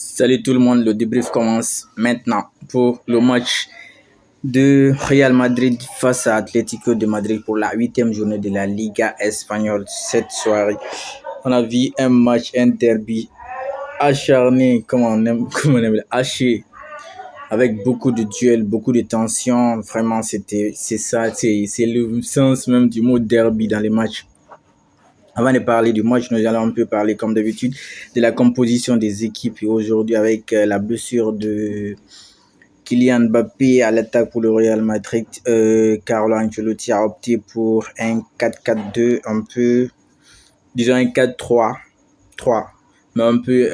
Salut tout le monde, le débrief commence maintenant pour le match de Real Madrid face à Atlético de Madrid pour la 8e journée de la Liga espagnole. Cette soirée, on a vu un match, un derby acharné, comme on aime, haché, avec beaucoup de duels, beaucoup de tensions. Vraiment, c'est le sens même du mot derby dans les matchs. Avant de parler du match, nous allons un peu parler, comme d'habitude, de la composition des équipes. Et aujourd'hui, avec la blessure de Kylian Mbappé à l'attaque pour le Real Madrid, Carlo Ancelotti a opté pour un 4-4-2, un peu, disons un 4-3-3, mais un peu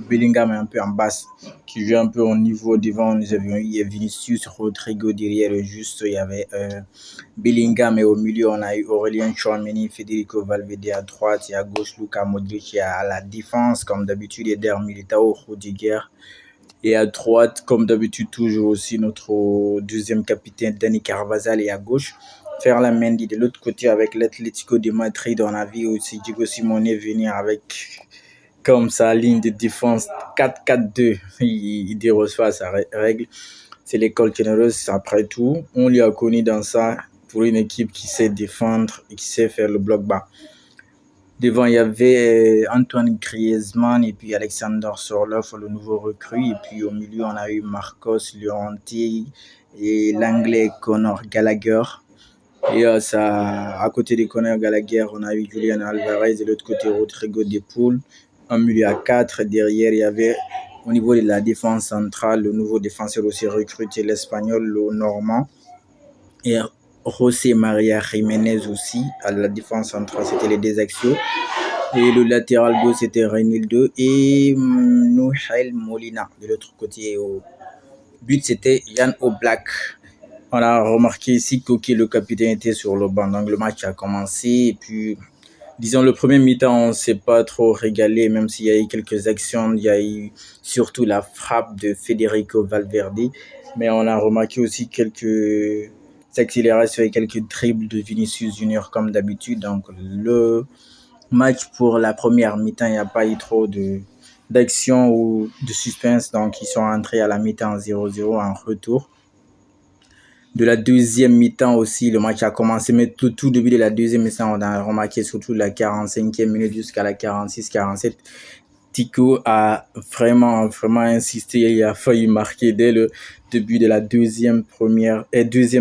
Bellingham un peu en basse, qui joue un peu au niveau devant. Nous avions eu Vinicius, Rodrigo derrière, juste il y avait Bellingham, et au milieu on a eu Aurélien Tchouameni, Federico Valverde à droite, et à gauche Luka Modric, et à la défense comme d'habitude Eder Militao, Rudiger, et à droite comme d'habitude toujours aussi notre deuxième capitaine Dani Carvajal, et à gauche Ferland Mendy. De l'autre côté, avec l'Atlético de Madrid, on a vu aussi Diego Simeone venir avec comme sa ligne de défense 4-4-2. Il déroge pas à sa règle. C'est l'école généreuse après tout. On lui a connu dans ça pour une équipe qui sait défendre et qui sait faire le bloc bas. Devant, il y avait Antoine Griezmann et puis Alexander Sorloth, le nouveau recrue. Et puis au milieu, on a eu Marcos Llorente et l'anglais Conor Gallagher. Et à côté de Conor Gallagher, on a eu Julian Alvarez, et de l'autre côté, Rodrigo de Paul. Un milieu à 4. Derrière, il y avait au niveau de la défense centrale le nouveau défenseur aussi recruté, l'Espagnol, le Normand. Et José María Jiménez aussi à la défense centrale, c'était les deux axiaux. Et le latéral gauche, c'était Reinildo et Nouhel Molina. De l'autre côté, au but, c'était Jan Oblak. On a remarqué ici que le capitaine était sur le banc. Donc le match a commencé. Et puis, disons, le premier mi-temps, on ne s'est pas trop régalé, même s'il y a eu quelques actions. Il y a eu surtout la frappe de Federico Valverde. Mais on a remarqué aussi quelques accélérations et quelques dribbles de Vinicius Junior comme d'habitude. Donc le match pour la première mi-temps, il n'y a pas eu trop d'action ou de suspense. Donc ils sont entrés à la mi-temps 0-0 en retour. De la deuxième mi-temps aussi, le match a commencé, mais tout début de la deuxième mi-temps, on a remarqué surtout la 45e minute jusqu'à la 46-47. Tico a vraiment insisté et a failli marquer dès le début de la deuxième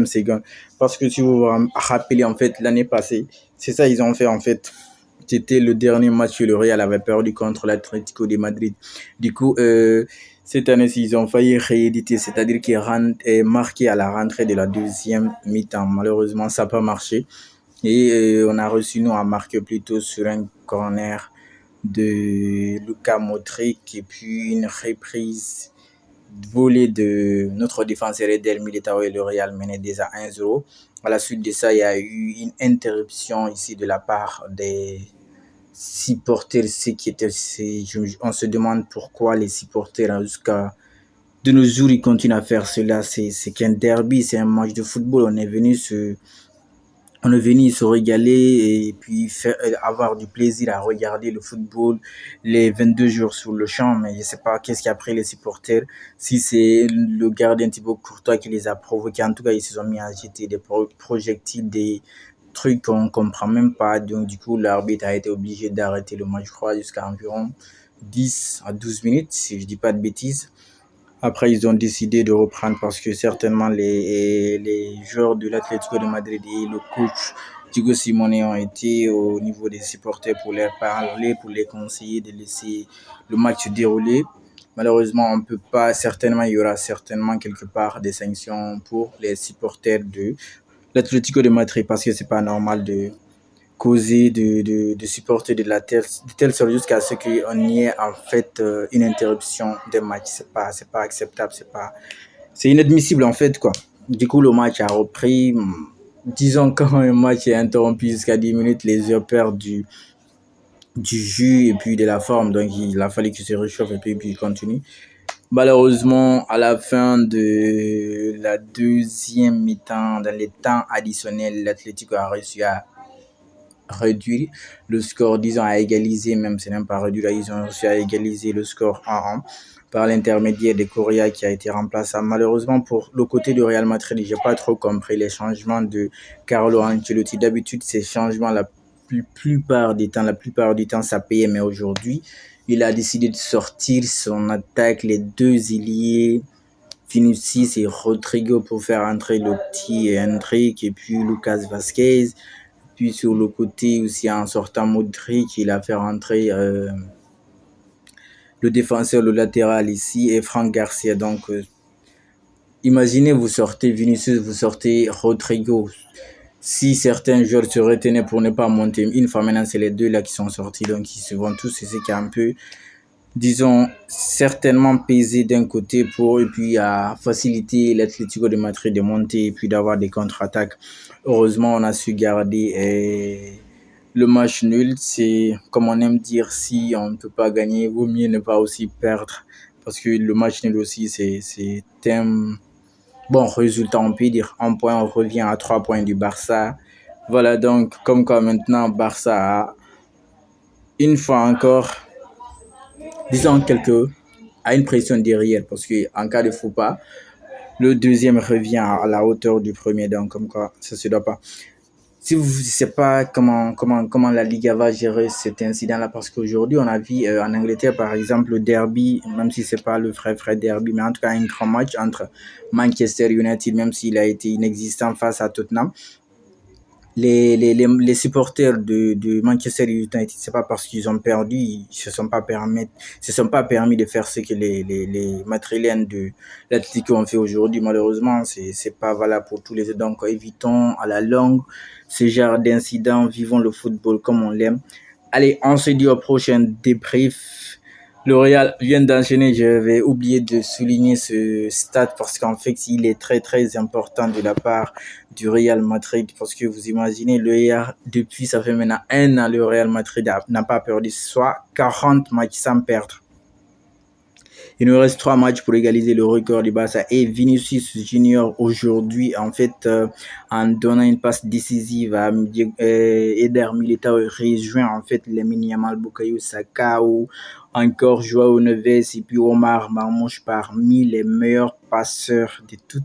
seconde. Parce que si vous vous rappelez, en fait, l'année passée, c'est ça ils ont fait, en fait. C'était le dernier match que le Real avait perdu contre l'Atlético de Madrid. Du coup, cette année, ils ont failli rééditer, c'est-à-dire qu'ils est marqué à la rentrée de la deuxième mi-temps. Malheureusement, ça n'a pas marché. Et on a reçu, nous, à marquer plutôt sur un corner de Luka Modric, et puis une reprise volée de notre défenseur Eder Militao, et le Real menait déjà 1-0. À la suite de ça, il y a eu une interruption ici de la part des supporters. On se demande pourquoi les supporters, jusqu'à de nos jours, ils continuent à faire cela. C'est qu'un derby, c'est un match de football. On est venu se régaler et puis avoir du plaisir à regarder le football les 22 jours sur le champ. Mais je ne sais pas qu'est-ce qui a pris les supporters. Si c'est le gardien Thibaut Courtois qui les a provoqués, en tout cas, ils se sont mis à jeter des projectiles, des trucs qu'on ne comprend même pas. Donc, du coup, l'arbitre a été obligé d'arrêter le match, je crois, jusqu'à environ 10 à 12 minutes, si je ne dis pas de bêtises. Après, ils ont décidé de reprendre parce que certainement les joueurs de l'Atlético de Madrid et le coach Diego Simeone ont été au niveau des supporters pour leur parler, pour les conseiller de laisser le match se dérouler. Malheureusement, on ne peut pas, certainement, il y aura certainement quelque part des sanctions pour les supporters de l'Atlético de Madrid, parce que c'est pas normal de causer, de supporter de telle sorte jusqu'à ce qu'on y ait en fait une interruption des matchs. C'est pas acceptable, c'est inadmissible en fait, quoi. Du coup, le match a repris. Disons, quand un match est interrompu jusqu'à 10 minutes, les yeux perdent du jus et puis de la forme. Donc, il a fallu qu'il se réchauffe et puis il continue. Malheureusement, à la fin de la deuxième mi-temps, dans les temps additionnels, l'Atlético a réussi à réduire le score, disons à égaliser, même c'est même pas réduire, ils ont réussi à égaliser le score 1-1 par l'intermédiaire de Correa qui a été remplaçant. Malheureusement pour le côté du Real Madrid, j'ai pas trop compris les changements de Carlo Ancelotti. D'habitude, ces changements la plupart du temps, ça payait, mais aujourd'hui, il a décidé de sortir son attaque, les deux ailiers, Vinicius et Rodrigo pour faire entrer le petit Hendrick et puis Lucas Vasquez. Puis sur le côté aussi en sortant Modric, il a fait rentrer le défenseur, le latéral ici et Franck Garcia. Donc imaginez vous sortez Vinicius, vous sortez Rodrigo. Si certains joueurs se retenaient pour ne pas monter une fois maintenant, c'est les deux là qui sont sortis. Donc ils se vont tous, c'est ce qui est un peu disons, certainement peser d'un côté pour et puis à faciliter l'Atlético de Madrid de monter et puis d'avoir des contre-attaques. Heureusement, on a su garder le match nul. C'est comme on aime dire, si on ne peut pas gagner, vaut mieux ne pas aussi perdre. Parce que le match nul aussi, c'est un bon résultat, on peut dire. Un point, on revient à 3 points du Barça. Voilà donc, comme quoi maintenant, Barça a une fois encore disons quelque à une pression derrière parce que en cas de faux pas, le deuxième revient à la hauteur du premier, donc comme quoi ça se doit pas. Si vous ne savez pas comment la Liga va gérer cet incident-là, parce qu'aujourd'hui on a vu en Angleterre par exemple le derby, même si c'est pas le vrai derby, mais en tout cas un grand match entre Manchester United, même s'il a été inexistant face à Tottenham. Les supporters de Manchester United, c'est pas parce qu'ils ont perdu, ils se sont pas permis de faire ce que les Madrilènes de l'Atlético ont fait aujourd'hui. Malheureusement, c'est pas valable pour tous les autres. Donc, évitons à la longue ce genre d'incidents. Vivons le football comme on l'aime. Allez, on se dit au prochain débrief. Le Real vient d'enchaîner, je vais oublier de souligner ce stade parce qu'en fait, il est très très important de la part du Real Madrid parce que vous imaginez, le Real, depuis ça fait maintenant 1 an, le Real Madrid n'a pas perdu, soit 40 matchs sans perdre. Il nous reste 3 matchs pour égaliser le record du Barça et Vinicius Junior aujourd'hui, en fait, en donnant une passe décisive à Eder Militao, rejoint en fait les Yamal, Bukayo Saka ou encore Joao Neves et puis Omar Marmouche parmi les meilleurs passeurs de toutes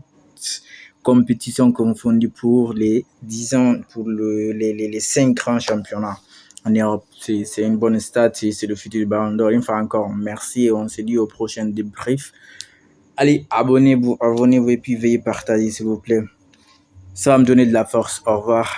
compétitions confondues pour les 10 ans, pour les 5 grands championnats en Europe. C'est une bonne stat, c'est le futur du Ballon d'Or. Une fois encore, merci et on se dit au prochain débrief. Allez, abonnez-vous et puis veuillez partager s'il vous plaît. Ça va me donner de la force. Au revoir.